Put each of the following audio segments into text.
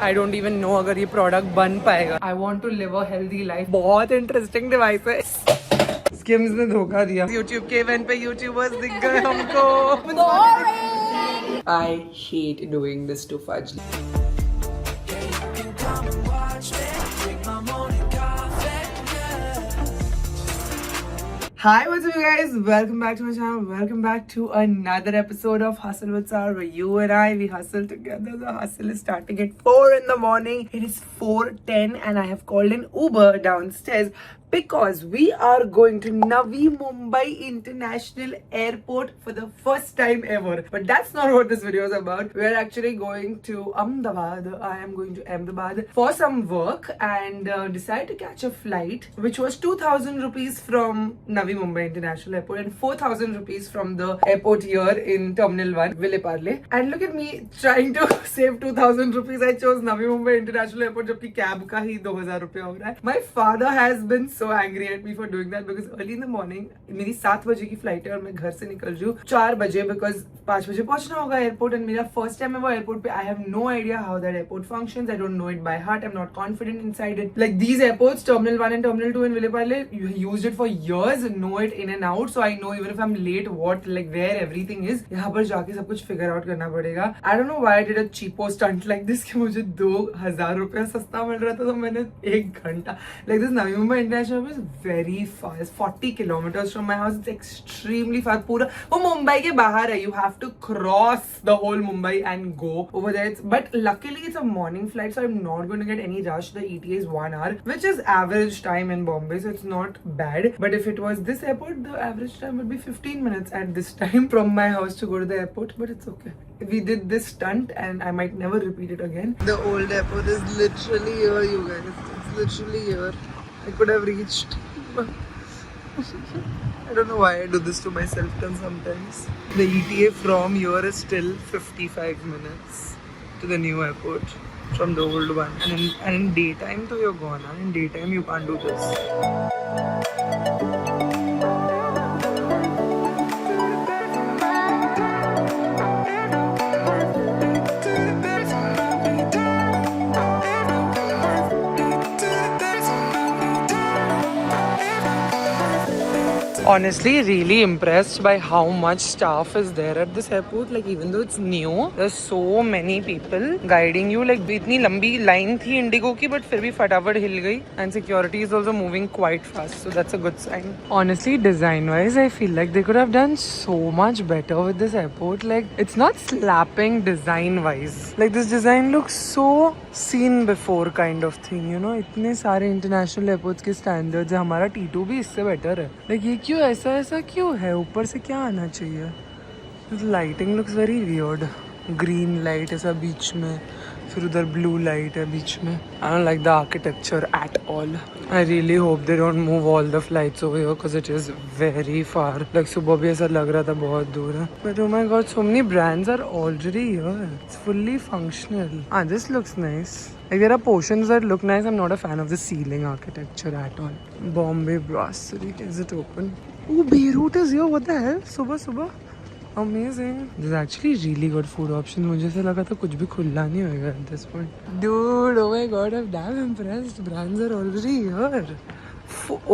I don't even know अगर ये product बन पाएगा. I want to live a healthy life. बहुत इंटरेस्टिंग डिवाइस है. स्किम्स ने धोखा दिया. YouTube के इवेंट पे यूट्यूबर्स दिख गए हमको. I hate doing this to Fudge. Hi, what's up you guys? Welcome back to my channel. Welcome back to another episode of Hustle with Sar, where you and I, we hustle together. The hustle is starting at 4 in the morning. It is 4:10 and I have called an Uber downstairs because we are going to Navi Mumbai International Airport for the first time ever. But that's not what this video is about. We're actually going to Ahmedabad. I am going to Ahmedabad for some work and decided to catch a flight which was 2,000 rupees from Navi Mumbai International Airport and 4,000 rupees from the airport here in Terminal 1, Villeparle. And look at me trying to save 2,000 rupees. I chose Navi Mumbai International Airport जबकि cab का ही 2,000 रुपया हो रहा है. My father has been so angry at me for doing that because early in the morning मेरी 7 बजे की flight है और मैं घर से निकल रही हूँ 4 बजे because 5 बजे पहुंचना होगा एयरपोर्ट. एंड मेरा फर्स्ट टाइम है वो एयरपोर्ट पे. I have no idea how that airport functions. I don't know it by heart. I am not confident inside it. Like these airports terminal 1 and terminal 2 in Vile Parle, you used it for years, know it in and out. So I know even if I am late what like where everything is. यहाँ पर जाके सब कुछ figure out करना पड़ेगा. I don't know why I did a cheapo stunt like this कि मुझे 2,000 रुपया सस्ता मिल रहा था तो मैंने 1 घंटा like this. Navi Mumbai international is very fast, 40 kilometers from my house. It's extremely fast. पूरा वो मुंबई के बाहर है. You have to cross the whole Mumbai and go over there. But luckily it's a morning flight, so I'm not going to get any rush. The ETA is 1 hour, which is average time in Bombay, so it's not bad. But if it was this airport, the average time would be 15 minutes at this time from my house to go to the airport. But it's okay. We did this stunt and I might never repeat it again. The old airport is literally here, you guys. It's literally here. I could have reached. I don't know why I do this to myself sometimes. The ETA from here is still 55 minutes to the new airport from the old one. And in daytime, so you're gone. In daytime, you can't do this. Honestly, really impressed by how much staff is there at this airport. Like even though it's new, there's so many people guiding you. Like इतनी लंबी line थी Indigo की, but फिर भी फटाफट हिल गई. And security is also moving quite fast, so that's a good sign. Honestly, design-wise, I feel like they could have done so much better with this airport. Like it's not slapping design-wise. Like this design looks so seen before kind of thing, you know. इतने सारे international airports के standards है. हमारा T2 भी इससे better है. Like ये क्यों ऐसा क्यों है? ऊपर से क्या आना चाहिए? Lighting looks very weird. Green light ऐसा बीच में, फिर उधर ब्लू लाइट है बीच में. I don't like the architecture at all. I really hope they don't move all the flights over here because it is very far. Like सुबह भी ऐसा लग रहा था बहुत दूर है. But oh my god, so many brands are already here. It's fully functional. This looks nice. Like there are portions that look nice. I'm not a fan of the ceiling architecture at all. Bombay Brasserie, is it open? Oh, Beirut is here. What the hell? Subah. Amazing. There's actually really good food options. मुझे ऐसा लगा था कुछ भी खुला नहीं होगा at this point. Dude, oh my god, I'm damn impressed. Brands are already here.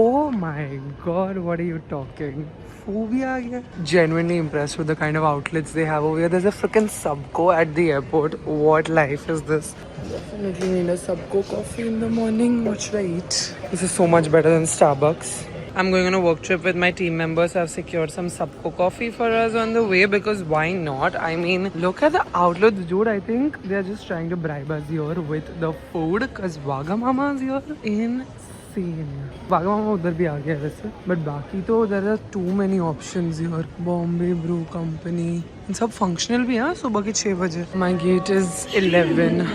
Oh my god, what are you talking? Foo bhi aa gaya. Genuinely impressed with the kind of outlets they have over here. There's a freaking Subco at the airport. What life is this? Definitely need a Subco coffee in the morning. What should I eat? This is so much better than Starbucks. I'm going on a work trip with my team members. I've secured some Subco coffee for us on the way because why not? I mean, look at the outlets, dude. I think they're just trying to bribe us here with the food because Wagamama's here. Insane. Wagamama उधर भी आ गया वैसे, but बाकी तो there are too many options here. Bombay Brew Company. सब functional भी है सुबह के 6 बजे. My gate is 11.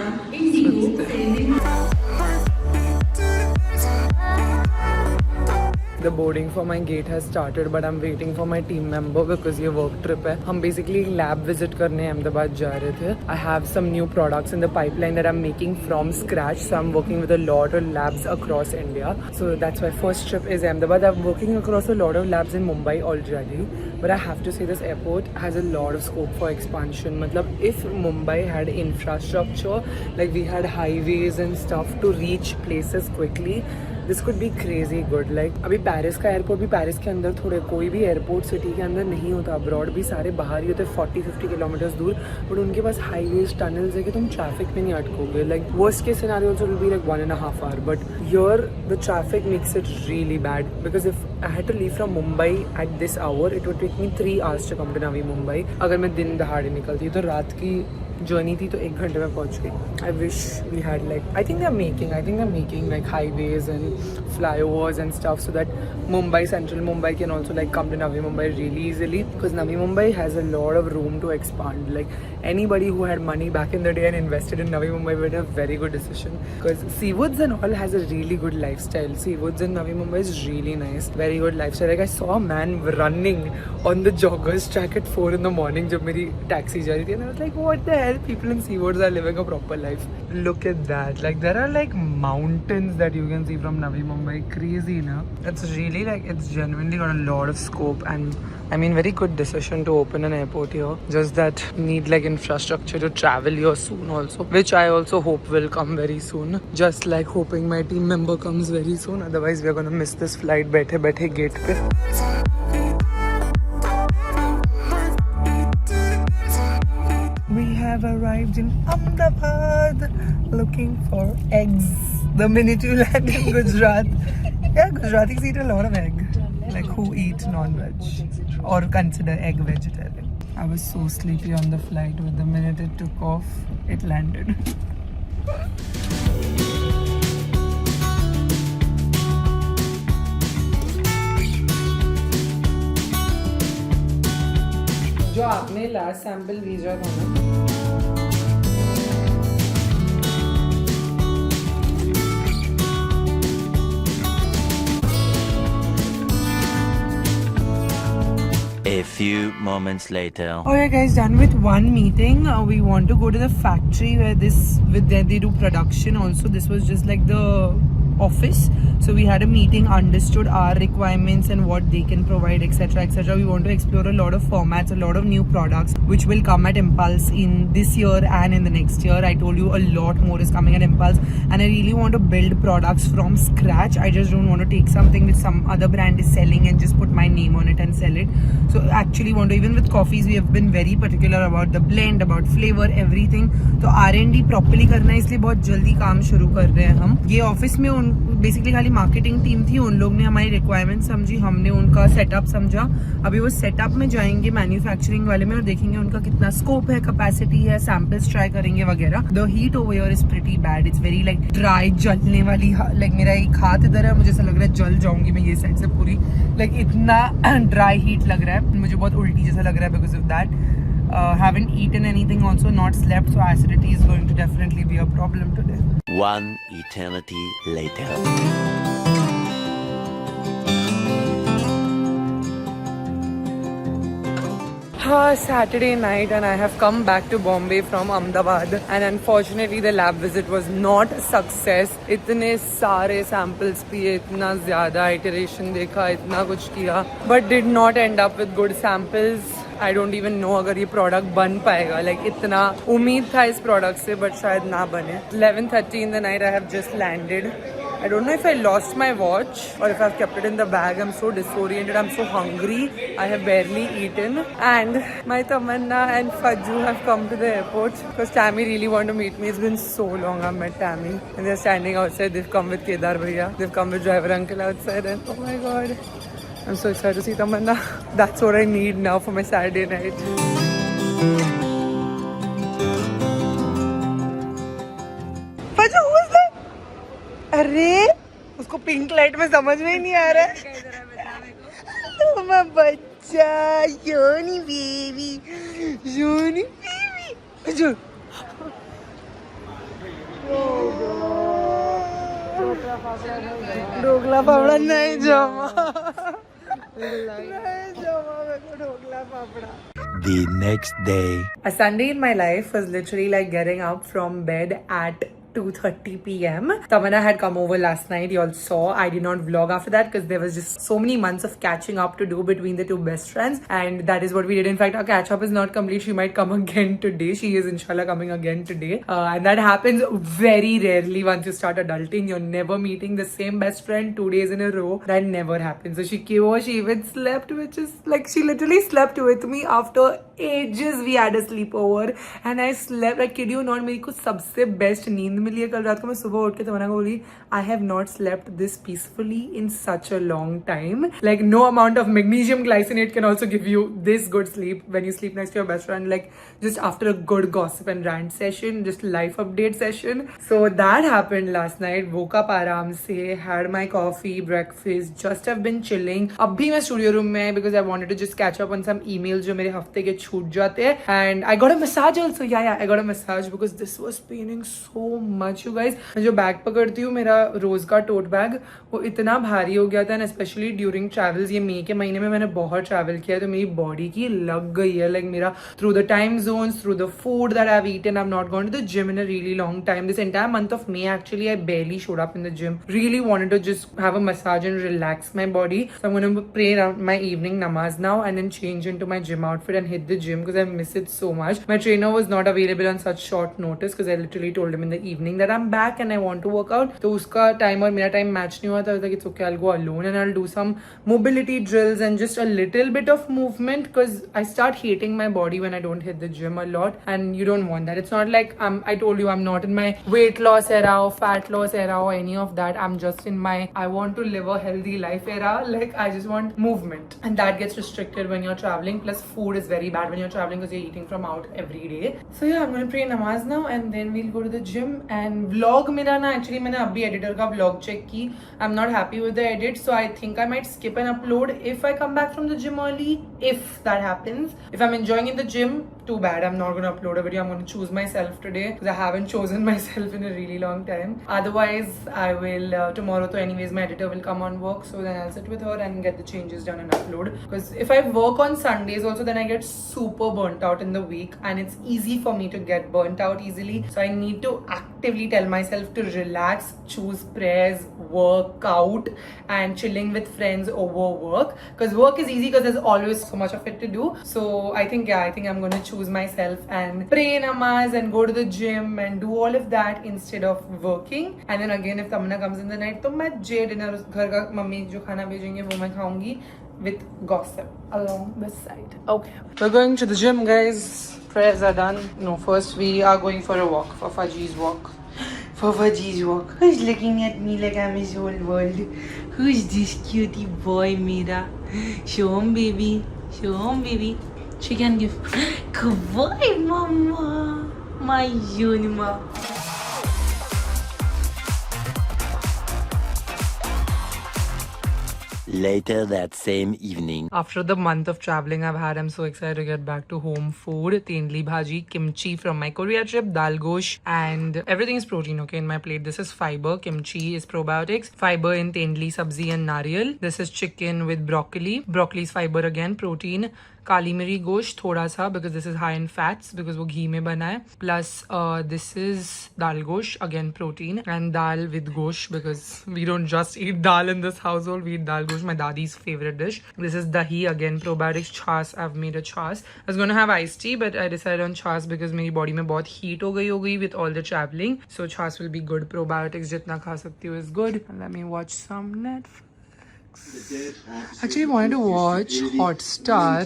The boarding for my gate has started, but I'm waiting for my team member because ये work trip है. हम basically lab visit करने अहमदाबाद जा रहे थे. I have some new products in the pipeline that I'm making from scratch. So I'm working with a lot of labs across India. So that's my first trip is Ahmedabad. I'm working across a lot of labs in Mumbai already. But I have to say this airport has a lot of scope for expansion. मतलब if Mumbai had infrastructure, like we had highways and stuff to reach places quickly, this could be crazy good. Like अभी Paris का airport भी Paris के अंदर थोड़े कोई भी airport city के अंदर नहीं होता. अब्रॉड भी सारे बाहर ही होते 40-50 किलोमीटर्स दूर. बट उनके पास हाईवेज टनल्स है कि तुम ट्रैफिक में नहीं अटकोगे. Like worst case scenario also will be like 1.5 hour. But here the traffic makes it really bad because if I had to leave from Mumbai at this hour it would take me 3 hours to come to Navi Mumbai. अगर मैं दिन दहाड़े निकलती तो रात की journey थी तो 1 घंटे में पहुंच गई. I wish we had like I think they are making like highways and flyovers and stuff so that Mumbai, central Mumbai can also like come to Navi Mumbai really easily because Navi Mumbai has a lot of room to expand. Like anybody who had money back in the day and invested in Navi Mumbai made a very good decision because Seawoods and all has a really good lifestyle. Seawoods in Navi Mumbai is really nice, very good lifestyle. Like I saw a man running on the joggers track at 4 in the morning जब मेरी taxi जा रही थी and I was like what the hell, people in Seawoods are living a proper life. Look at that. Like there are like mountains that you can see from Navi Mumbai. Crazy na. It's really like it's genuinely got a lot of scope and I mean very good decision to open an airport here. Just that need like infrastructure to travel here soon also, which I also hope will come very soon. Just like hoping my team member comes very soon. Otherwise we are gonna miss this flight बैठे gate पे. We have arrived in Ahmedabad looking for eggs. The minute you land in Gujarat, yeah, Gujaratis eat a lot of egg. Like who eat non-veg or consider egg vegetarian. I was so sleepy on the flight, but the minute it took off, it landed. जो आपने last sample भेजा था ना A few moments later. Alright guys, done with one meeting. We want to go to the factory where they do production also. This was just like the office. So we had a meeting, understood our requirements and what they can provide, etc, etc. We want to explore a lot of formats, a lot of new products which will come at Impulse in this year and in the next year. I told you a lot more is coming at Impulse and I really want to build products from scratch. I just don't want to take something which some other brand is selling and just put my name on it and sell it. So actually want to, even with coffees we have been very particular about the blend, about flavor, everything. तो R&D properly करना है इसलिए बहुत जल्दी काम शुरू कर रहे हैं हम. ये ऑफिस में बेसिकली खाली मार्केटिंग टीम थी. उन लोग ने हमारी रिक्वायरमेंट समझी, हमने उनका सेटअप समझा. अभी वो सेटअप में जाएंगे मैन्युफैक्चरिंग वाले में और देखेंगे उनका कितना स्कोप है, कैपेसिटी है, सैंपल्स ट्राई करेंगे वगैरह. The heat over here is pretty bad. It's very like dry, जलने वाली. लाइक मेरा एक हाथ इधर है, मुझे ऐसा लग रहा है जल जाऊंगी मैं ये साइड से पूरी. लाइक इतना ड्राई हीट लग रहा है, मुझे बहुत उल्टी जैसा लग रहा है because of that. Haven't eaten anything also, not slept, so acidity is going to definitely be a problem today. One eternity later. Saturday night and I have come back to Bombay from Ahmedabad and unfortunately the lab visit was not a success. इतने सारे samples पिए, इतना ज़्यादा iteration देखा, इतना कुछ किया, but did not end up with good samples. I don't even know अगर ये product बन पाएगा. Like इतना उम्मीद था इस product से, but शायद ना बने. 11:30 in the night I have just landed. I don't know if I lost my watch or if I've kept it in the bag. I'm so disoriented. I'm so hungry. I have barely eaten. And my Tamanna and Fajju have come to the airport because Tammy really wanted to meet me. It's been so long I've met Tammy. And they're standing outside. They've come with Kedar Bhaiya. They've come with driver uncle outside. And oh my God. I'm so excited to see Tamanna. That's what I need now for my Saturday night. Fajju, who is that? अरे उसको pink light में समझ में ही नहीं आ रहा है. तुम्हारा बच्चा योनी बेबी, योनी बेबी. जो छोटा ढोकला फाफड़ा नहीं जमा नहीं जमा मेरे को dhokla fafda. The next day. A Sunday in my life was literally like getting up from bed at 2:30 p.m. Tamanna had come over last night. You all saw. I did not vlog after that because there was just so many months of catching up to do between the two best friends, and that is what we did. In fact, our catch up is not complete. She might come again today. She is inshallah coming again today, and that happens very rarely once you start adulting. You're never meeting the same best friend 2 days in a row. That never happens. So she came over. She even slept, which is like she literally slept with me after ages. We had a sleepover, and I slept. I kid you not. मेरी को सबसे best नींद मिली है कल रात को. मैं सुबह उठ के तमन्ना को बोली, I have not slept this peacefully in such a long time. Like no amount of magnesium glycinate can also give you this good sleep when you sleep next to your best friend. Like just after a good gossip and rant session, just life update session. So that happened last night. Woke up आराम से, had my coffee, breakfast, just have been chilling. अब भी मैं studio room में because I wanted to just catch up on some emails जो मेरे हफ्ते के छूट जाते हैं. And I got a massage also. Yeah, I got a massage because this was paining so much, you guys. मैं जो बैग पकड़ती हूँ, मेरा रोज का टोट बैग, वो इतना भारी हो गया था, एंड स्पेशली ड्यूरिंग ट्रैवल्स. ये मई के महीने में मैंने बहुत ट्रैवल किया, तो मेरी बॉडी की लग गई है. लाइक मेरा through the time zones, through the food that I have eaten, I have not gone to the gym in a really long time. This entire month of May actually I barely showed up in the gym. Really wanted to just have a massage and relax my body. So I'm going to pray around my evening namaz now and then change into my gym outfit and hit the gym because I miss it so much. My trainer was not available on such short notice because I literally told him in the evening that I'm back and I want to work out. तो उसका time और मेरा time match नहीं हुआ था. Like it's okay, I'll go alone and I'll do some mobility drills and just a little bit of movement because I start hating my body when I don't hit the gym a lot, and you don't want that. It's not like I told you I'm not in my weight loss era or fat loss era or any of that. I'm just in my I want to live a healthy life era. Like I just want movement, and that gets restricted when you're traveling. Plus food is very bad when you're traveling because you're eating from out every day. So yeah, I'm gonna pray namaz now and then we'll go to the gym and vlog. मेरा ना actually मैंने अभी editor का vlog check की. I'm not happy with the edit, so I think I might skip an upload if I come back from the gym early. If that happens, if I'm enjoying in the gym, too bad. I'm not gonna upload a video. I'm gonna choose myself today because I haven't chosen myself in a really long time. Otherwise, I will tomorrow. So anyways, my editor will come on work, so then I'll sit with her and get the changes done and upload. Because if I work on Sundays also, then I get super burnt out in the week, and it's easy for me to get burnt out easily. So I need to actively tell myself to relax, choose prayers, work out, and chilling with friends over work. Because work is easy because there's always so much of it to do. So I think I'm gonna choose myself and pray namaz and go to the gym and do all of that instead of working. And then again, if Tamanna comes in the night, तो मैं जे dinner घर का mummy जो खाना भेजेंगे वो मैं खाऊंगी with gossip along the side. Okay, we're going to the gym, guys. Prayers are done. No, first we are going for a walk, for Faji's walk. For Faji's walk. Who's looking at me like I'm his whole world? Who's this cutie boy, Mira? Show him, baby. Show him, baby. She can give. Good boy, mama. My Junima. Later that same evening. After the month of traveling I've had, I'm so excited to get back to home food. Tendli bhaji, kimchi from my Korea trip, dal gosh, and everything is protein, okay, in my plate. This is fiber, kimchi is probiotics, fiber in tendli, sabzi and nariyal. This is chicken with broccoli. Broccoli is fiber again, protein. काली मिरी गोश्त थोड़ा सा because this is high in fats because वो घी में बना है. Plus this is dal gosh, again protein, and dal with gosh because we don't just eat dal in this household, we eat dal gosh, my dadi's favorite dish. This is dahi, again probiotics. Chas, I've made a chas. I was gonna have iced tea but I decided on chas because मेरी body में बहुत heat हो गई with all the traveling. So chas will be good. Probiotics जितना खा सकती हूँ is good. And let me watch some Netflix. Actually, I wanted to watch Hotstar.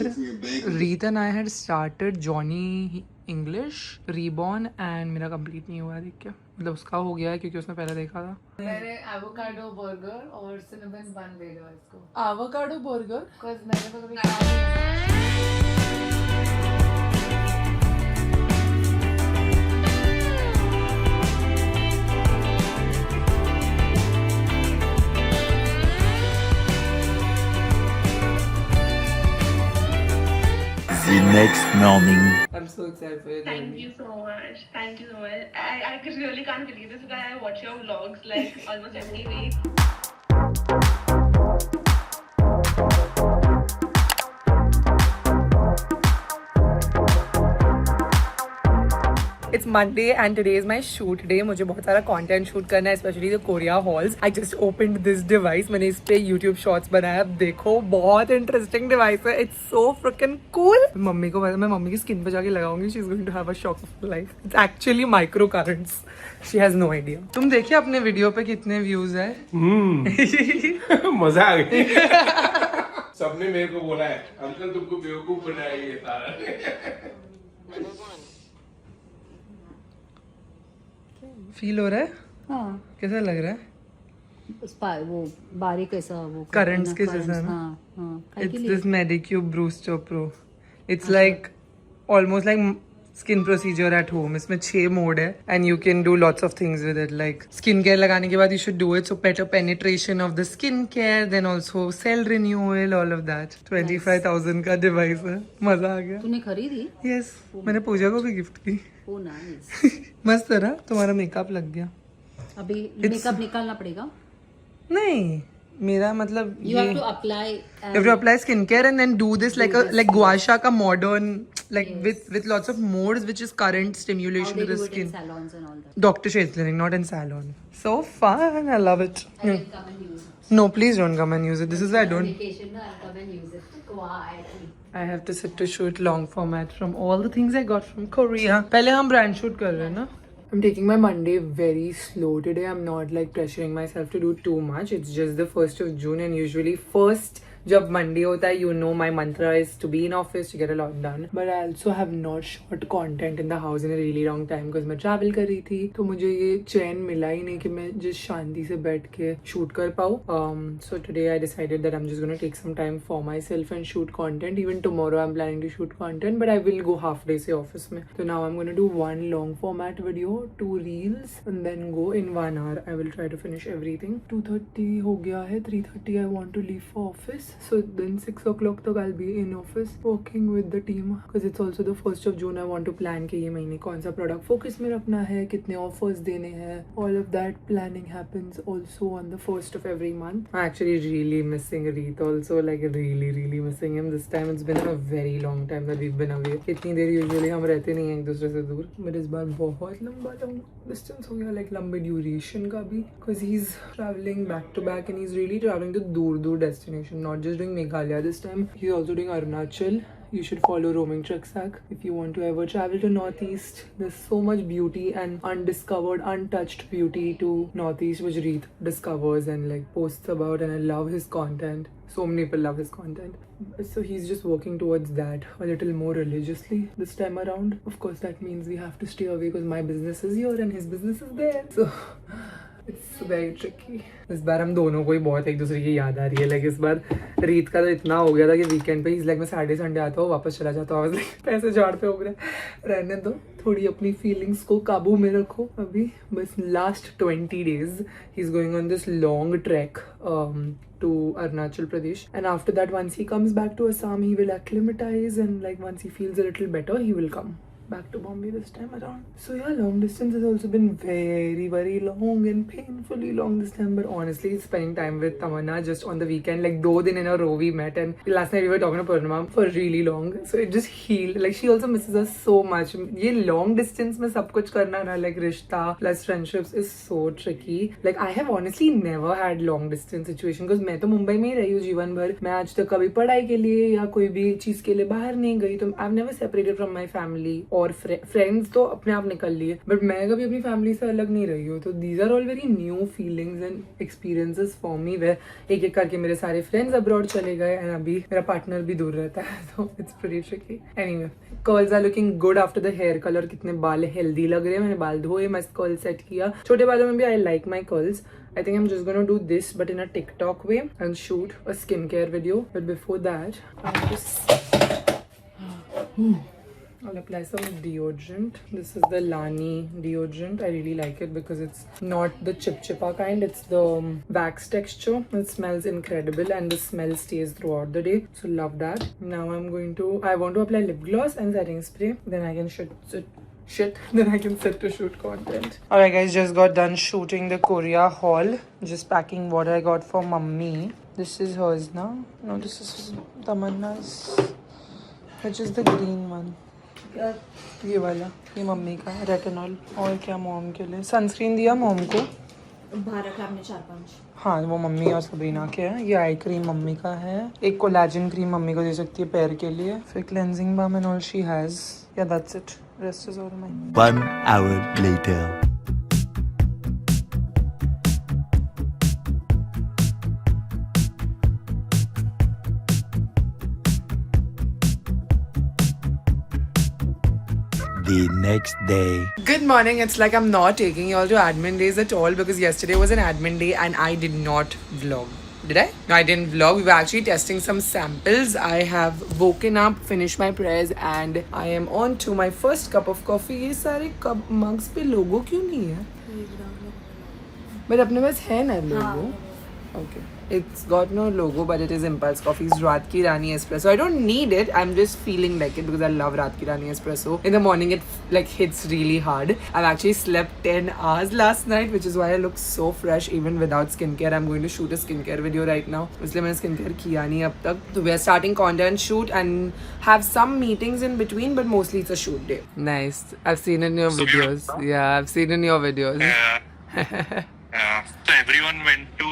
Reet and I had started Johnny English Reborn and मेरा complete नहीं हुआ है, देख के मतलब उसका हो गया है क्योंकि उसने पहले देखा था. मैंने एवोकाडो बर्गर और सिनेमन बन देगा इसको. एवोकाडो बर्गर बिकॉज़ मैंने तो कभी खाया The next morning. I'm so excited for your Thank journey. you so much. Thank you so much. I really can't believe this because I watch your vlogs like almost every week. It's Monday and today is my shoot day. मुझे बहुत सारा content shoot करना है, especially the Korea hauls. I just opened this device. मैंने इस पे YouTube shorts बनाया. अब देखो बहुत interesting device है. It's so freaking cool. Mummy को मैं मम्मी की skin पे जाके लगाऊंगी. She's going to have a shock of her life. It's actually micro currents. She has no idea. तुम देखिए अपने वीडियो पे कितने views है. मजा आ गई सबने मेरे को बोला है अंकल तुमको बेवकूफ बनाया ये सारा फील हो रहा है? हाँ कैसा लग रहा है? वो बारीक ऐसा वो Currents के जैसा ना? हाँ हाँ काय It's के लिए? this Medicube Brewster Pro. It's like almost like skin procedure at home. इसमें 6 मोड है and you can do lots of things with it. Like skin care लगाने के बाद you should do it so better penetration of the skin care, then also cell renewal, all of that. 25,000 का device है. मजा आ गया. तूने खरीदी? Yes, मैंने पूजा को भी गिफ्ट की. ओ नाइस. मस्त है ना? तुम्हारा मेकअप लग गया. अभी मेकअप निकालना पड़ेगा. नहीं, मेरा मतलब You have to apply. You have to apply skincare and then do this like a like gua sha ka modern like with lots of modes which is current How stimulation they to the do it in skin. salons and all that. Doctor Shades Clinic, not in salon. So fun, I love it. I will come and use it. No, please don't come and use it. This is why I don't. Vacation, no, I'll come and use it quietly. I have to sit to shoot long format from all the things I got from Korea. पहले हम brand shoot कर रहे हैं ना? I'm taking my Monday very slow today. I'm not like pressuring myself to do too much. It's just the 1st of June and usually first जब Monday होता है, you know my mantra is to be in office to get a lot done. But I also have not shot content in the house in a really long time because मैं travel कर रही थी, तो मुझे ये चैन मिला ही नहीं कि मैं जिस शांति से बैठ के shoot कर पाऊँ. So today I decided that I'm just gonna take some time for myself and shoot content. Even tomorrow I'm planning to shoot content, but I will go half day से office में. So now I'm gonna do one long format video, 2 reels, and then go in 1 hour. I will try to finish everything. 2:30 हो गया है. 3:30 I want to leave for office. So then 6 o'clock तक I'll be in office working with the team because it's also the 1st of June. I want to plan कि ये महीने कौन सा product focus में रखना है, कितने offers देने हैं. All of that planning happens also on the 1st of every month. I'm actually really missing Reet also, like really missing him. This time it's been a very long time that we've been away. इतनी देर usually हम रहते नहीं हैं एक दूसरे से दूर. But इस बार बहुत लंबा distance हो गया, like लंबे duration का भी, because he's traveling back to back and he's really traveling to दूर destination, not just doing Meghalaya this time. He's also doing Arunachal. You should follow Roaming Trucksack if you want to ever travel to Northeast. There's so much beauty and undiscovered, untouched beauty to Northeast which Reet discovers and like posts about, and I love his content. So many people love his content. So he's just working towards that a little more religiously this time around. Of course that means we have to stay away because my business is here and his business is there. So it's very tricky. इस बार हम दोनों को ही बहुत एक दूसरे की याद आ रही है. लाइक इस बार रीत का तो इतना हो गया था कि वीकेंड पे लाइक मैं सैटरडे संडे आता हूँ, वापस चला जाता हूँ. लाइक पैसे झाड़ते हो गए, रहने दो, थोड़ी अपनी फीलिंग्स को काबू में रखो. अभी बस last 20 days he's going on this long trek to Arunachal Pradesh, and after that once he comes back to Assam he will acclimatize, and like once he feels a little better he will come back to Bombay this time around. So yeah, long distance has also been very long and painfully long this time. But honestly, spending time with Tamanna just on the weekend, like 2 days in a row we met, and last night we were talking to Purnima for really long. So it just healed. Like she also misses us so much. ये long distance में सब कुछ करना ना, like रिश्ता plus friendships is so tricky. Like I have honestly never had long distance situation because मैं तो मुंबई में ही रही हूँ जीवन भर. मैं आज तक कभी पढ़ाई के लिए या कोई भी चीज के लिए बाहर नहीं गई. तो I've never separated from my family. और फ्रेंड्स तो अपने आप निकल लिए, बट मैं कभी अपनी फैमिली से अलग नहीं रही हूँ. तो these are all very new feelings and experiences for me, वे एक एक करके मेरे सारे फ्रेंड्स अब्रॉड चले गए एंड अभी मेरा पार्टनर भी दूर रहता है. तो it's pretty tricky. Anyway, curls are looking good after the hair colour. कितने बाल हेल्दी लग रहे हैं. मैंने बाल धोए, मस्त कर्ल सेट किया. छोटे बालों में भी I like my curls. I think I'm just gonna do this but in a TikTok way and shoot a skincare video. But before that, I'm just I'll apply some deodorant. This is the Lani deodorant. I really like it because it's not the chip-chippa kind. It's the wax texture. It smells incredible and the smell stays throughout the day. So love that. Now I want to apply lip gloss and setting spray. Then I can then I can sit to shoot content. Alright guys, just got done shooting the Korea haul. Just packing what I got for mummy. This is hers now. No, this is Tamanna's. Which is the green one? ये वाला, ये mummy का है, retinol. और क्या mom के लिए sunscreen दिया मॉम को. बाहर रखा हमने 4-5. हाँ, वो मम्मी और सबरीना के हैं. ये आई क्रीम मम्मी का है. एक कोलाजन क्रीम मम्मी को दे सकती है पैर के लिए. फिर cleansing balm and all she has. या that's it. Rest is all mine. 1 hour later. The next day. Good morning. It's like I'm not taking you all to admin days at all because yesterday was an admin day and I did not vlog. Did I? No, I didn't vlog. We were actually testing some samples. I have woken up, finished my prayers and I am on to my first cup of coffee. ये सारे cup mugs पे logo क्यों नहीं है? But अपने पास है ना logo? Okay. It's got no logo, but it is Impulse Coffee's Raat Ki Rani Espresso. I don't need it. I'm just feeling like it because I love Raat Ki Rani Espresso. In the morning, it like hits really hard. I've actually slept 10 hours last night, which is why I look so fresh even without skincare. I'm going to shoot a skincare video right now. इसलिए मैंने skincare किया नहीं अब तक. So we are starting content shoot and have some meetings in between, but mostly it's a shoot day. Nice. I've seen it in your videos. Yeah, I've seen it in your videos. So everyone went to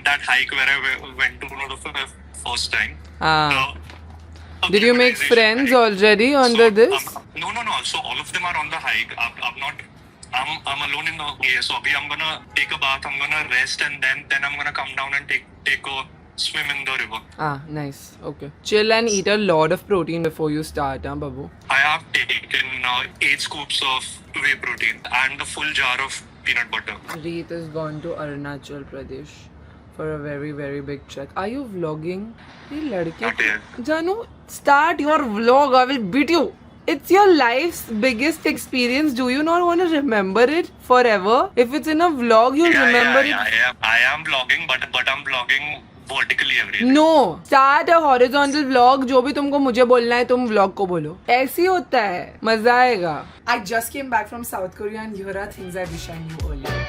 that hike where I went to for the first time. So, Did you make friends already on this? No. So all of them are on the hike. I'm alone in the area. So abhi I'm gonna take a bath. I'm gonna rest and then I'm gonna come down and take a swim in the river. Nice. Okay. Chill and eat a lot of protein before you start, babu. I have taken 8 scoops of whey protein and the full jar of peanut butter. Reet is gone to Arunachal Pradesh for a very, very big trek. Are you vlogging? ये लड़के. Not yet. Janu, start your vlog. I will beat you. It's your life's biggest experience. Do you not want to remember it forever? If it's in a vlog, you'll remember it. I am vlogging, but I'm vlogging vertically every day. No. Start a horizontal vlog. जो भी तुमको मुझे बोलना है तुम vlog को बोलो. ऐसे ही होता है. मजा आएगा. I just came back from South Korea and here are things I wish I knew earlier.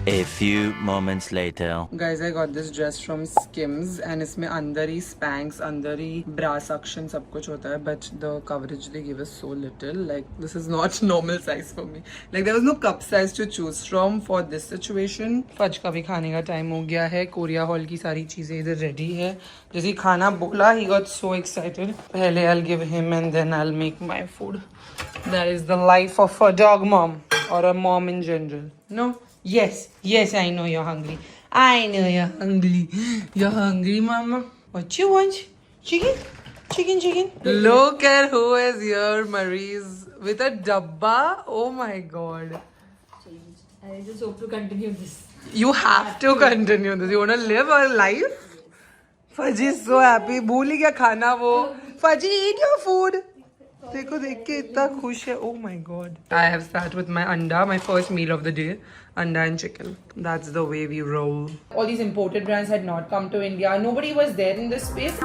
A few moments later. Guys, I got this dress from Skims and इसमें अंदर ही Spanx, अंदर ही bra suction सब कुछ होता है, but the coverage they give is so little. Like this is not normal size for me. Like there was no cup size to choose from for this situation. Fudge का भी खाने का time हो गया है. कोरिया हॉल की सारी चीजें इधर रेडी है. जैसे ही खाना बोला, he got so excited. पहले I'll give him and then I'll make my food. That is the life of a dog mom or a mom in general. No. Yes, I know you're hungry. I know you're hungry. You're hungry, mama. What you want? Chicken. Look at who is here, Maurice, with a dabba. Oh my god. I just hope to continue this. You have to continue this. You want to live a life? Faji is so happy. भूल ही गया खाना वो. Faji, eat your food. देखो देख के इतना खुश है. Oh my god. I have started with my anda, my first meal of the day. Anda and chicken. That's the way we roll. All these imported brands had not come to India. Nobody was there in this space.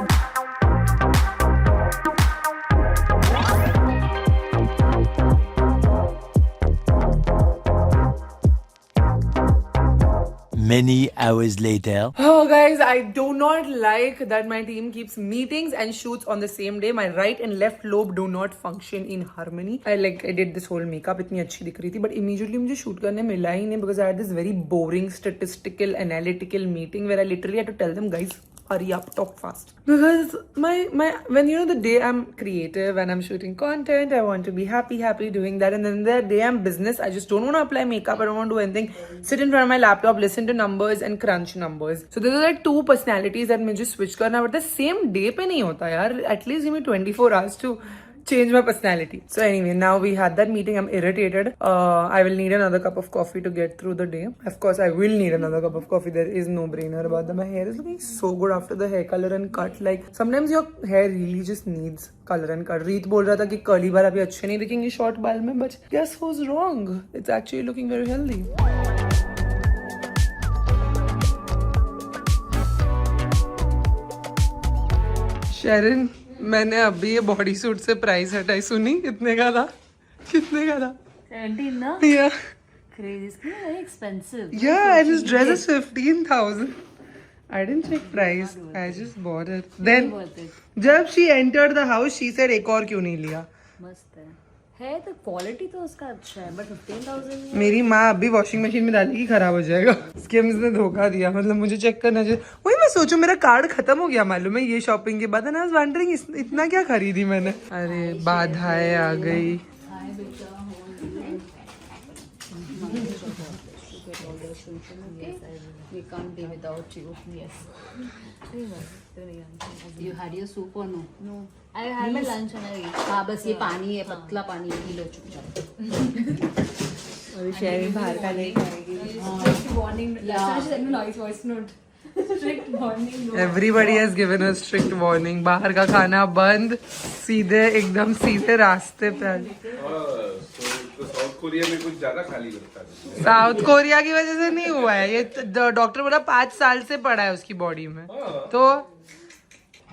Many hours later. Oh guys, I do not like that my team keeps meetings and shoots on the same day. My right and left lobe do not function in harmony. I did this whole makeup, इतनी अच्छी दिख रही थी, but immediately मुझे shoot करने मिला ही नहीं because I had this very boring statistical analytical meeting where I literally had to tell them, guys, hurry up, talk fast. Because when you know the day I'm creative and I'm shooting content, I want to be happy doing that, and then the day I'm business, I just don't want to apply makeup, I don't want to do anything, sit in front of my laptop, listen to numbers and crunch numbers. So these are like two personalities that मुझे switch करना पड़ता है. Same day पे नहीं होता यार. At least give me 24 hours to change my personality. So anyway, now we had that meeting. I'm irritated. I will need another cup of coffee to get through the day. Of course, I will need another cup of coffee. There is no brainer about that. My hair is looking so good after the hair color and cut. Like sometimes your hair really just needs color and cut. Reet बोल रहा था कि curly बाल अभी अच्छे नहीं दिखेंगे short बाल में, but guess who's wrong? It's actually looking very healthy. Sharon, मैंने अभी ये बॉडी सूट से प्राइस हटाई, सुनी कितने का था? कितने का था? 17 ना? Yeah. Crazy, it's very expensive. Yeah, this dress is 15,000. I didn't check price. I just bought it. Then, Worth it. जब she entered the house, she said एक और क्यों नहीं लिया? मस्त है तो क्वालिटी तो उसका अच्छा है, बट 15,000 मेरी माँ अभी वॉशिंग मशीन में डालेगी, खराब हो जाएगा. स्किम्स ने धोखा दिया, मतलब मुझे चेक करना चाहिए. वही मैं सोचूं, मेरा कार्ड खत्म हो गया मालूम है ये शॉपिंग के बाद. एंड आई वाज वंडरिंग इतना क्या खरीदी मैंने. अरे बाधाएं आ गई. We can't be without you. Yes. You had your soup or no? No. I had my lunch and I ate. हाँ बस ये पानी है, पतला पानी है, पी लो चुपचाप. और शेयरिंग बाहर का नहीं खाएगी. Strict warning. Yeah. She sent me nice voice note. Strict warning. Everybody has given a strict warning. बाहर का खाना बंद, सीधे एकदम सीधे रास्ते पे. तो साउथ कोरिया में कुछ ज्यादा खाली करता है. साउथ कोरिया की वजह से नहीं हुआ है ये. डॉक्टर बोला 5 साल से पड़ा है उसकी बॉडी में. तो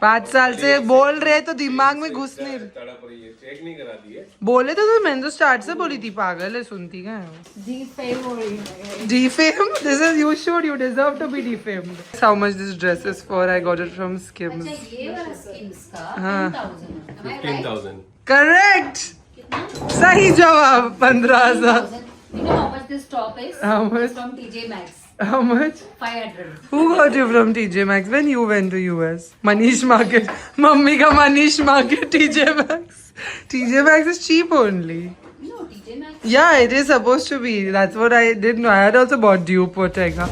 5 साल से बोल रहे तो दिमाग में घुस नहीं. चेक नहीं करा दिए. बोले तो मैंने तो स्टार्ट से बोली थी. पागल है, सुनती क्या है. Defame हो रही है. Defame? This is you should. You deserve to be defamed. How much this dress is for? I got it from Skims. ये वाला Skims का हाँ. 15,000. Correct. सही जवाब. 15,000. You know how much this top is? How much? It's from TJ Maxx. How much? 500. Who got you from TJ Maxx when you went to US? Manish Market. Mummy ka Manish Market, TJ Maxx. TJ Maxx is cheap only. No, TJ Maxx. Yeah, it is supposed to be. That's what I did know. I had also bought Dupe Bottega.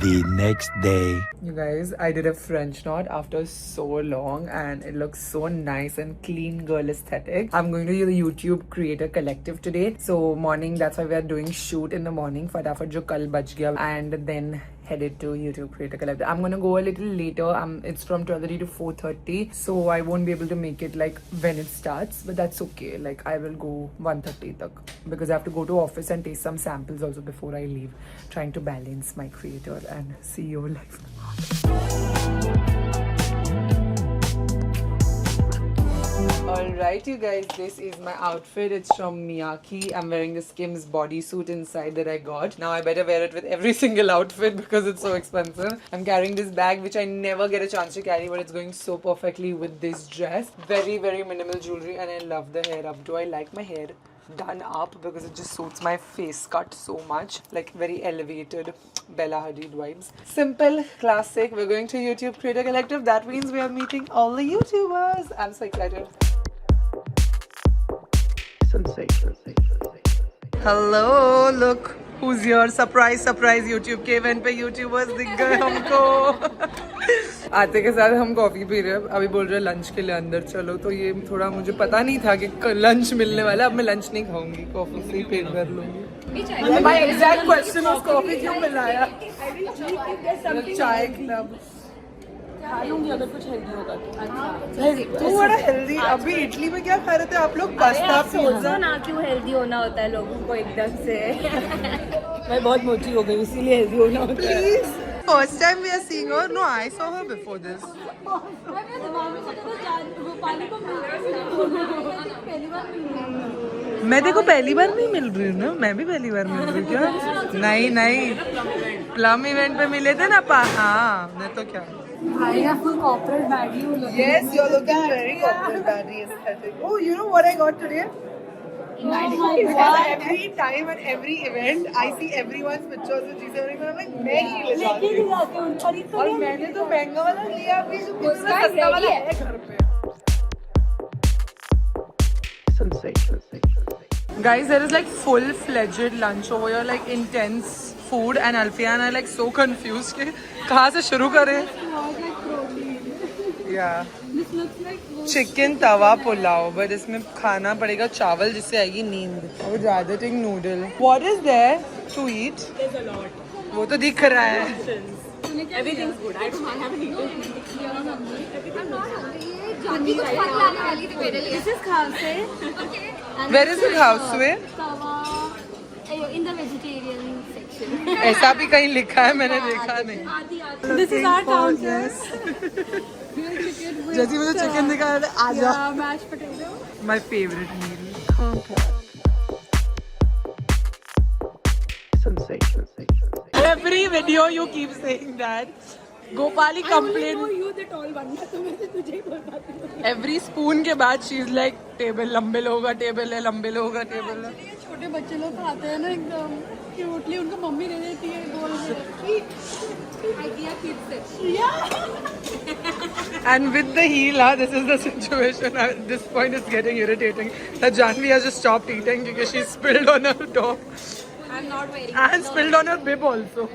The next day. You guys, I did a French knot after so long and it looks so nice and clean girl aesthetic. I'm going to the YouTube Creator Collective today. So morning, that's why we are doing shoot in the morning. Fatafat jo kal bach gaya. And then headed to YouTube Creator Collective. I'm gonna go a little later. It's from 12:30 to 4:30. So I won't be able to make it like when it starts. But that's okay. Like I will go 1:30 tak. Because I have to go to office and taste some samples also before I leave. Trying to balance my creator and CEO life. Alright you guys, this is my outfit. It's from Miyake. I'm wearing the Skims bodysuit inside that I got. Now I better wear it with every single outfit because it's so expensive. I'm carrying this bag which I never get a chance to carry, but it's going so perfectly with this dress. Very, very minimal jewelry and I love the hair up. Do I like my hair done up because it just suits my face cut so much, like very elevated Bella Hadid vibes. Simple, classic. We're going to YouTube Creator Collective. That means we are meeting all the YouTubers. I'm so excited. Sensational. Hello, look who's here. Surprise, surprise. YouTube के event पे YouTubers दिख गए हमको. आते के साथ हम coffee P रहे हैं. अभी बोल रहे हैं लंच के लिए अंदर चलो. तो ये थोड़ा मुझे पता नहीं था कि लंच मिलने वाला. अब मैं लंच नहीं खाऊंगी, कॉफी से ही पेट भर लूंगी. My exact question was coffee क्यों मिलाया? चाय क्लब खा लूंगी अगर कुछ हेल्दी होगा तो. तू बड़ा हेल्दी. अभी इटली में क्या खा रहे थे आप लोग? पास्ता. सोचो ना क्यों हेल्दी होना होता है लोगों को एकदम से. मैं बहुत मोटी हो गई इसीलिए हेल्दी होना होता है. Please. First time we are seeing her. No, I saw her before this. मैं देखो पहली बार नहीं मिल रही हूँ ना. मैं भी पहली बार मिल रही हूँ क्या? नहीं प्लम इवेंट पे मिले थे ना. हाँ मैं तो क्या. I have full corporate badly. Yes, you're looking very corporate badly aesthetic. Oh, you know what I got today? Every time at every event, I see everyone's pictures with G7. I'm like, मैं ही ले जाती हूँ. और मैंने तो महंगा वाला लिया अभी जो कुछ सस्ता वाला है घर पे. Guys, there is like full-fledged lunch over here, like intense food, and Alfia and I like so confused कि कहाँ से शुरू करें? Yeah. This looks like chicken Tawa pulao, but इसमें खाना पड़ेगा चावल जिससे आएगी नींद. I would rather take noodle. What is there to eat? there's a lot. वो तो दिख रहा है. Everything's good. I haven't eaten. I'm not hungry. Janvi कुछ फल लाने वाली थी मेरे लिए. This is khawse. Okay. Where is the house way? Tawa in the vegetarian section. ऐसा भी कहीं लिखा है, मैंने देखा नहीं. This is our counter. जैसे मुझे चिकन दिखा है, आ जाओ. Yeah, mashed potato. My favorite meal. Sensational. Every video you keep saying that. Gopali complained. You that all one. तो मैं तो तुझे ही बोल पाती हूँ. Every spoon के बाद she's like टेबल लंबे लोग का टेबल है, लंबे लोग का टेबल है. ये छोटे बच्चे लोग खाते हैं ना एकदम क्यूटली, उनको मम्मी दे देती है गोल में. Idea kids section. Yeah. And with the heel, this is the situation. At this point, it's getting irritating. That Janvi has just stopped eating because she spilled on her top I'm not wearing. and spilled on her bib also.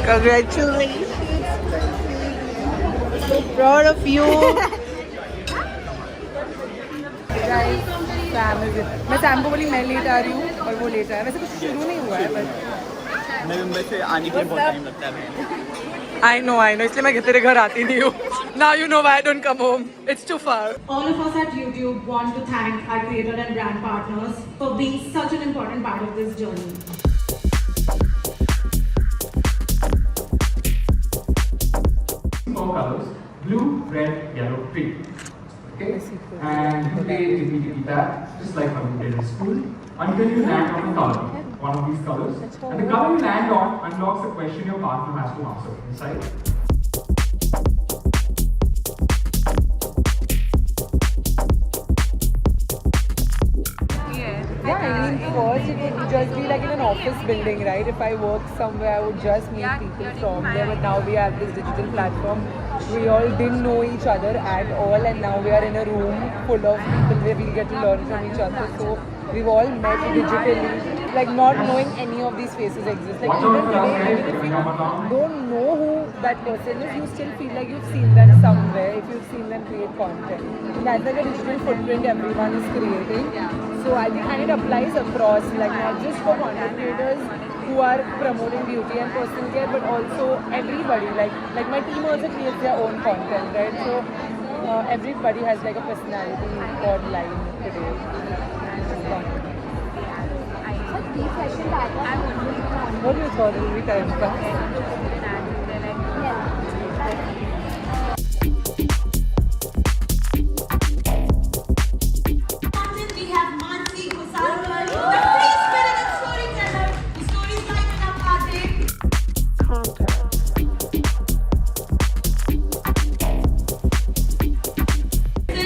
Congratulations. So proud of you. Guys, Sam is it. मैं Sam को बोली मैं late आ रही हूँ और वो late आया. वैसे कुछ शुरू नहीं हुआ है but. नवंबर से आने के लिए बहुत टाइम लगता है. I know. इसलिए मैं तेरे घर आती नहीं हूँ. Now you know why I don't come home. It's too far. All of us at YouTube want to thank our creator and brand partners for being such an important part of this journey. Four colors: blue, red, yellow, green. Okay? And you play immediately that, just like how you did in school, until you land on a color, one of these colors. And the color you land on unlocks the question your partner has to answer inside. Yeah, I mean, first it would just be like in an office building, right? If I work somewhere, I would just meet people from there. But now we have this digital platform. We all didn't know each other at all, and now we are in a room full of people where we get to learn from each other. So we've all met digitally, like not knowing any of these faces exist. Like even today, even if you don't know who that person is, you still feel like you've seen them somewhere if you've seen them create content. And that's like a digital footprint everyone is creating. So I think, and it applies across, like not just for content creators who are promoting beauty and personal care, but also everybody. Like my team also creates their own content, right? So everybody has like a personality online today. What do you thought it will be time pass?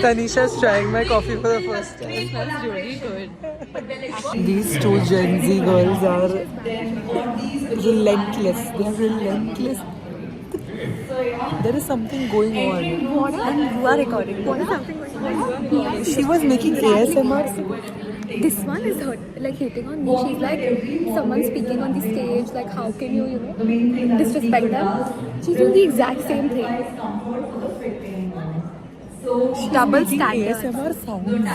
Tanisha is trying my coffee for the first time. It smells really good. These two Gen Z girls are relentless. They are relentless. There is something going on. And you are recording. What is something going on? She was making ASMR. This one is like hitting on me. She's like someone speaking on the stage. Like how can you disrespect them? She's doing the exact same thing. Double standard. ASMR sounds.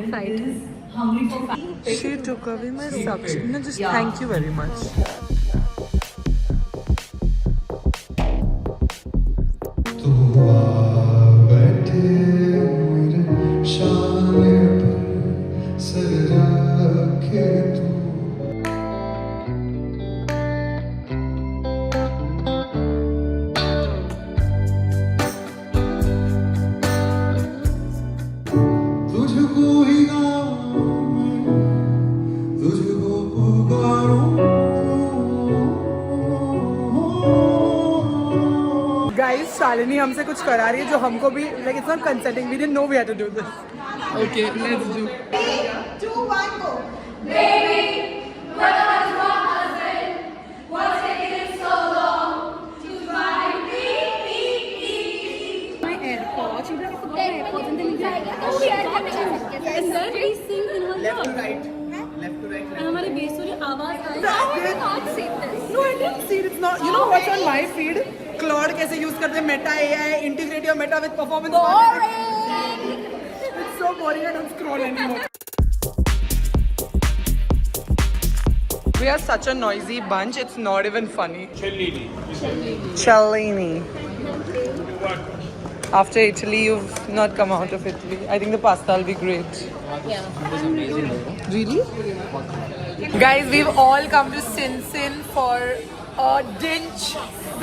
Fight. She took away my subject. No, just thank you very much. Guys, Shalini हमसे कुछ करा रही है जो हमको भी like it's not consenting. We didn't know we had to do this. Okay, let's do. 3, 2, 1, go. Baby, what was my husband? What's taking so long to find me? My AirPods. You have to put my AirPods she sings in her Left to job. right. Left to right. And हमारी बेसुरी आवाज आई. No, I can't say this. No, I didn't see it. It's not. You know what's on my feed? Claude कैसे use करते हैं Meta AI, integrate your Meta with performance. Boring. It's so boring. I don't scroll anymore. We are such a noisy bunch. It's not even funny. Cellini. After Italy, you've not come out of Italy. I think the pasta will be great. Really? Guys, we've all come to Sin for a dinch,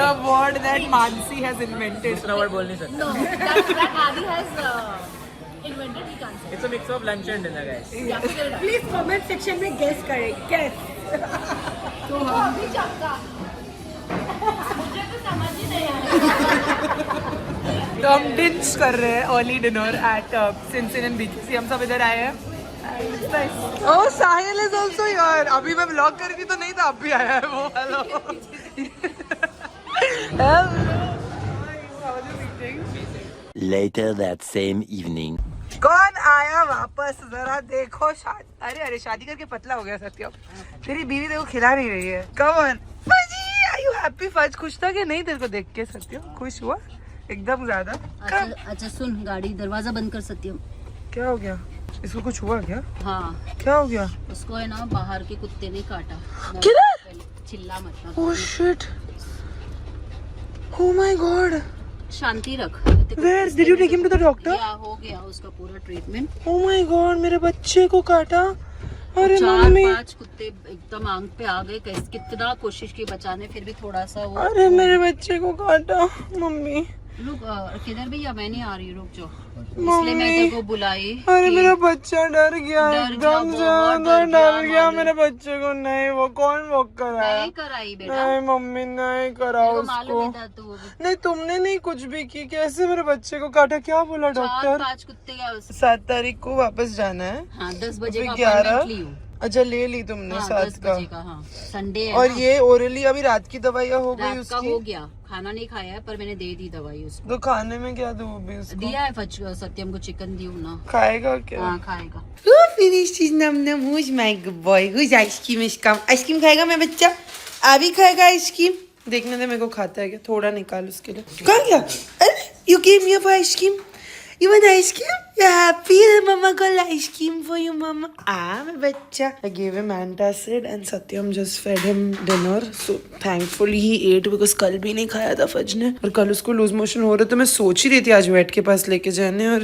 the word that Mansi has invented. No, that Adi has invented. He can't say. It's a mix of lunch and dinner, guys. Please comment section में guess करें. Guess. तो अभी चक्का. मुझे तो समझ ही नहीं आया. तो हम डिंच कर रहे हैं अर्ली डिनर एट सिनसिन एंड बीकेसी. हम सब इधर आए हैं. Oh Sahil is also here. अभी मैं व्लॉग कर रही थी तो नहीं था, अभी आया है वो. Hello. Later that same evening. कौन आया वापस? जरा देखो. अरे शादी करके पतला हो गया सत्यम. तेरी बीवी देखो खिला नहीं रही है. Come on Fuzzy. Are you happy? Fudge खुश था कि नहीं तेरे को देख के? सत्यम खुश हुआ एकदम ज्यादा. अच्छा सुन, गाड़ी दरवाजा बंद कर सत्यम. क्या हो गया? इसको कुछ हुआ क्या? हाँ. क्या हो गया? उसको है ना बाहर के कुत्ते ने काटा. चिल्ला मत. Oh shit. Oh my god. शांति रख. Where did you take him to the doctor? हो गया उसका पूरा ट्रीटमेंट. Oh my god, मेरे बच्चे को काटा. अरे 4-5 कुत्ते एकदम आंख पे आ गए. कितना कोशिश की बचाने, फिर भी थोड़ा सा वो. अरे मेरे बच्चे को काटा. मम्मी रुक. किधर भैया? मैं नहीं आ रही. रुक जाओ. इसलिए मैं तेरे को बुलाई. अरे मेरा बच्चा डर गया एकदम से. डर गया मेरे बच्चे को. नहीं वो कौन वॉक कराया? नहीं कराई बेटा. नहीं मम्मी नहीं कराओ उसको. तू नहीं तुमने नहीं कुछ भी की. कैसे मेरे बच्चे को काटा? क्या बोला डॉक्टर? 4-5 कुत्ते का. 7 तारीख को वापस जाना है. हाँ 10 बजे का 11. अपॉइंटमेंट ली हूँ. अच्छा ले ली तुमने? 7 का. हाँ संडे है. और ये ओरली अभी रात की दवाइयाँ हो गई उसका उसकी? हो गया. खाना नहीं खाया है पर मैंने दे दी दवाई उसको. तो खाने में क्या दूँ अभी उसको? दिया है सत्यम को चिकन दी हूँ ना. खाएगा क्या? हाँ खाएगा. Finish his num num. Who's my good boy? Who's ice cream is come? Ice cream खाएगा मेरा बच्चा? अभी खाएगा आइस क्रीम? देखने दे मेरे को खाता है क्या. थोड़ा निकाल उसके लिए. कहाँ गया? अरे you came here for ice cream? You want ice cream? You're happy? Mama got ice cream for you, mama. My bacha. I gave him antacid and Satyam just fed him dinner. So thankfully he ate because कल भी नहीं खाया था fudge ने. और कल उसको loose motion हो रहा था. मैं सोच ही रही थी आज वेट के पास लेके जाने. और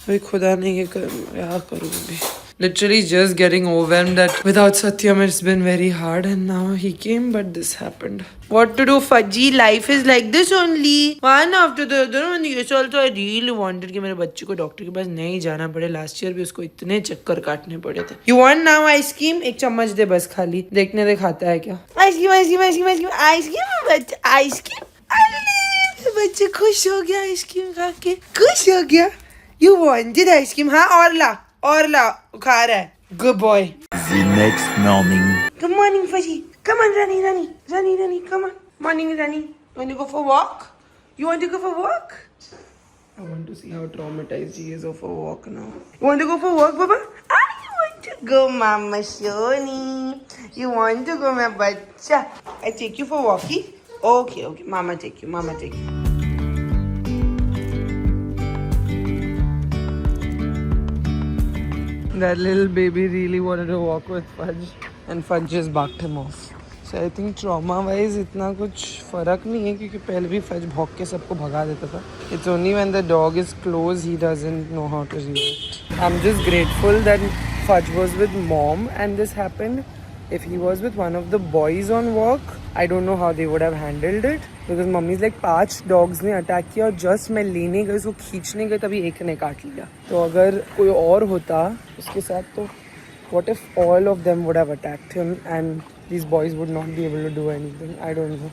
भाई खुदा नहीं ये क्या करूँ अभी. Literally just getting overwhelmed that without Satyam it's been very hard, and now he came but this happened. What to do, Fudgy? Life is like this only. One after the other. And yes, also I really wanted कि मेरे बच्चे को doctor के पास नहीं जाना पड़े. Last year भी उसको इतने चक्कर काटने पड़े थे. You want now ice cream? एक चम्मच दे बस खाली. देखने दे खाता है क्या. Ice cream ice cream ice cream ice cream ice cream बच्चा आइसक्रीम. अरे बच्चे खुश हो गया आइसक्रीम खा के. खुश हो गया. You wanted ice cream? हाँ और ला खा रहा है. Good boy. The next morning. Good morning, Fudgy. Come on, Rani. Come on. Morning, Rani. You want to go for a walk? You want to go for a walk? I want to see how traumatized he is of a walk now. You want to go for a walk, Baba? You want to go, Mama Shoni. You want to go, my bacha? I take you for walkie? Okay. Mama take you. That little baby really wanted to walk with Fudge and Fudge just barked him off. So I think trauma wise इतना कुछ फर्क नहीं है क्योंकि पहले भी Fudge भौंक के सबको भगा देता था. It's only when the dog is close he doesn't know how to react. I'm just grateful that Fudge was with mom and this happened. If he was with one of the boys on walk, I don't know how they would have handled it. Because मम्मी's like 5 dogs ने attack किया और just मैं लेने गई उसको खींचने गई तभी एक ने काट लिया. तो अगर कोई और होता उसके साथ तो what if all of them would have attacked him and these boys would not be able to do anything? I don't know.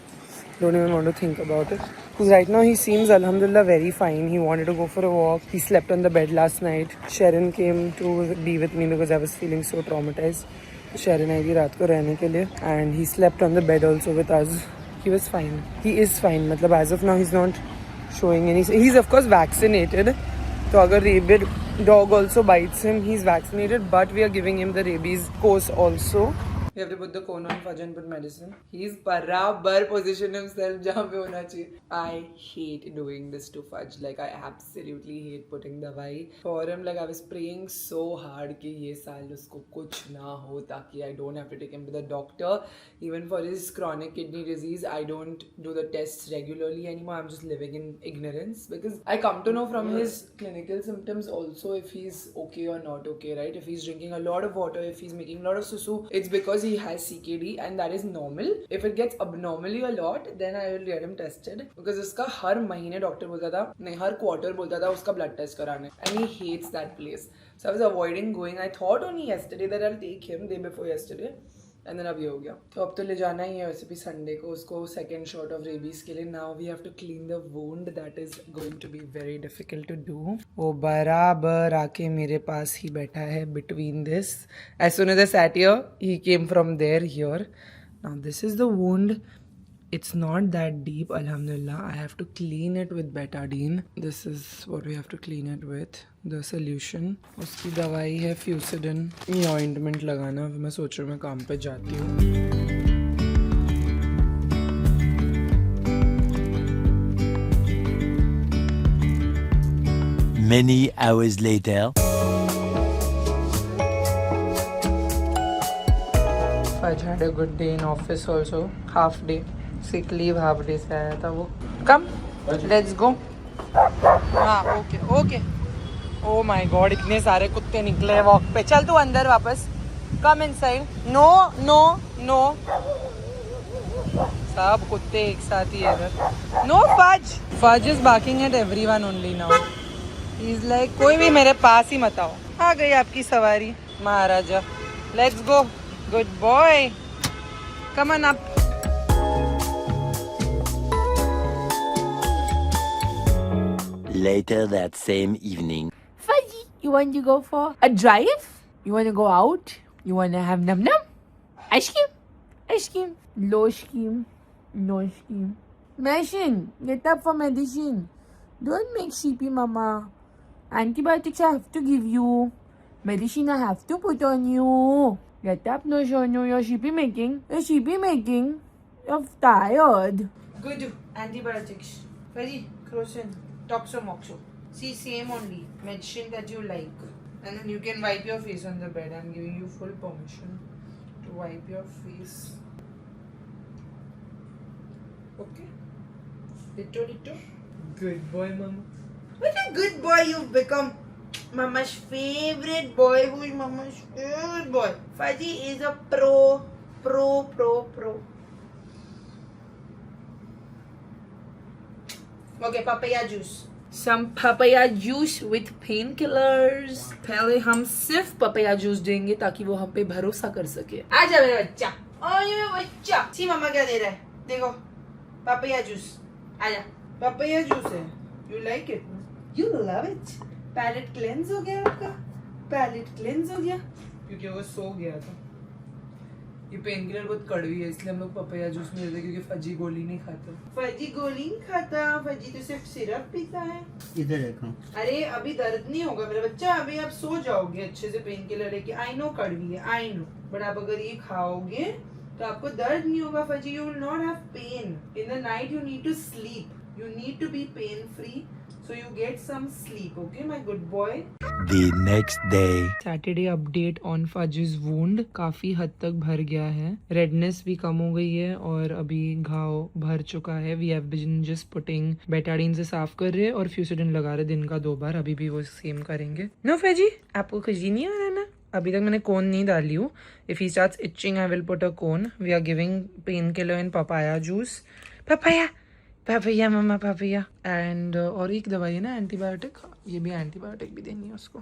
Don't even want to think about it. Because right now he seems alhamdulillah very fine. He wanted to go for a walk. He slept on the bed last night. Sharon came to be with me because I was feeling so traumatized. Sharon आई थी रात को रहने के लिए and he slept on the bed also with us. He was fine. He is fine. मतलब as of now he's not showing any. He's of course vaccinated. तो अगर rapid Dog also bites him. He's vaccinated, but we are giving him the rabies course also. We have to put the cone on Fudge and put medicine. He's barabar position himself jahan pe hona chahiye. I hate doing this to Fudge. Like I absolutely hate putting dawai for him. Like I was praying so hard कि ये साल उसको कुछ ना हो ताकि I don't have to take him to the doctor. Even for his chronic kidney disease, I don't do the tests regularly anymore. I'm just living in ignorance because I come to know from his clinical symptoms also if he's okay or not okay, right? If he's drinking a lot of water, if he's making a lot of susu, it's because he has CKD and that is normal. If it gets abnormally a lot, then I will get him tested because उसका हर महीने doctor बोलता था नहीं हर quarter बोलता था उसका blood test कराने and he hates that place. So I was avoiding going. I thought only yesterday that I'll take him day before yesterday. And then अब ये हो गया तो अब तो ले जाना ही है वैसे भी संडे को उसको सेकेंड शॉट ऑफ रेबीज के लिए. Now we have to clean the wound that is going to be very difficult to do. वो बराबर आके मेरे पास ही बैठा है between this. As soon as I sat here he came from there here. Now this is the wound. It's not that deep, alhamdulillah. I have to clean it with betadine. This is what we have to clean it with. The solution. उसकी दवाई है Fucidin. ये ointment लगाना. मैं सोच रही हूँ मैं काम पे जाती हूँ. Many hours later. Fudge had a good day in office also. Half day. Sick leave half day से आया था वो. Come, let's go. हाँ, okay, okay. Oh my God, इतने सारे कुत्ते निकले वॉक पे. चल तू अंदर वापस. Come inside. No, no, no. सब कुत्ते एक साथ ही इधर. No Fudge. Fudge is barking at everyone only now. He's like कोई भी मेरे पास ही मत आओ. आ गई आपकी सवारी महाराजा. Let's go. Good boy. Come on up. Later that same evening. Fudgy, you want to go for a drive? You want to go out? You want to have num num? Ice cream? Ice cream? Low scheme? No scheme? Medicine. Get up for medicine. Don't make sheepy, mama. Antibiotics I have to give you. Medicine I have to put on you. Get up, no show, no. You're sheepy making. You're sheepy making. You're tired. Good. Antibiotics. Very Crocin. Toxomoxo. See, same only. Medicine that you like. And then you can wipe your face on the bed. I'm giving you full permission to wipe your face. Okay? Little. Good boy, mama. What a good boy you've become. Mama's favorite boy. Who is Mama's favorite boy? Fudgy is a pro. Okay, papaya juice. Some papaya juice with painkillers. पहले हम सिर्फ papaya juice देंगे ताकि वो हम पे भरोसा कर सके. आजा मेरा बच्चा. ओ ये मेरा बच्चा. सी मम्मा क्या दे रहा है? देखो. Papaya juice. आजा. Papaya juice है. You like it? You love it. Palate cleanse हो गया आपका. Palate cleanse हो गया. क्योंकि वो सो गया था. ये पेन किलर बहुत कड़वी है इसलिए हम लोग पपाया जूस में लेते हैं क्योंकि फजी गोली नहीं खाता. फजी गोली नहीं खाता. फजी तो सिर्फ सिरप पीता है. इधर देखो. अरे अभी दर्द नहीं होगा मेरा बच्चा. अभी आप सो जाओगे अच्छे से पेन किलर लेके. आई नो कड़वी है. I know. बट आप अगर ये खाओगे तो आपको दर्द नहीं होगा. Fuzzy you will not have pain. In the night you need to sleep. You need to be pain free. So you get some sleep, okay, my good boy. The next day. Saturday update on Fudge's wound. काफी हद तक भर गया है. Redness भी कम हो गई है और अभी घाव भर चुका है. We have been just putting betadine से साफ कर रहे हैं और फ्यूसिडिन लगा रहे दिन का 2 बार. अभी भी वो सेम करेंगे. No Fudgy, आपको खुशी नहीं आ रहा ना? अभी तक मैंने कोन नहीं डाली हूँ. If he starts itching, I will put a cone. We are giving painkiller and papaya juice. Papaya मम्मा पापैया. एंड और एक दवाई है ना एंटीबायोटिक. ये भी एंटीबायोटिक भी देनी है उसको.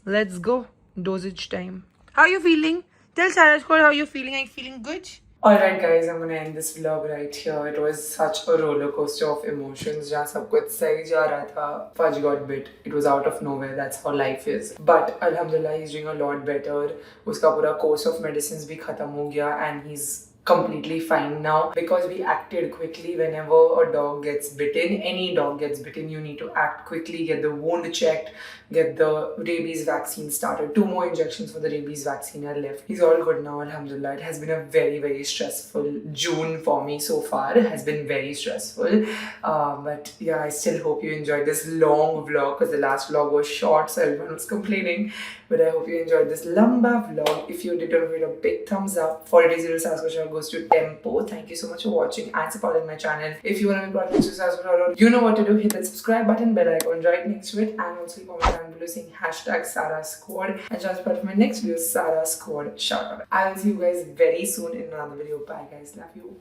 Let's go. Doses time. How you feeling? Tell साराज को how you feeling. I feeling good. Alright guys, I'm gonna end this vlog right here. It was such a roller coaster of emotions. जहाँ सब कुछ सही जा रहा था, Fudge got bit. It was out of nowhere. That's how life is. But Alhamdulillah, he's doing a lot better. उसका पूरा course of medicines भी खत्म हो गया and he's completely fine now because we acted quickly. Whenever a dog gets bitten, any dog gets bitten, you need to act quickly, get the wound checked, get the rabies vaccine started. 2 more injections for the rabies vaccine are left. He's all good now, alhamdulillah. It has been a very, very stressful June for me so far. It has been very stressful. But yeah, I still hope you enjoyed this long vlog because the last vlog was short, so everyone was complaining. But I hope you enjoyed this lamba vlog. If you did, don't forget a big thumbs up. 40 Days with Sasquatch goes to Tempo. Thank you so much for watching and supporting my channel. If you want to be part of Sasquatch, you know what to do. Hit that subscribe button, bell icon right next to it, and also comment down below saying hashtag Sara Squad. And just part of my next video, Sara Squad shout out. I will see you guys very soon in another video. Bye guys, love you.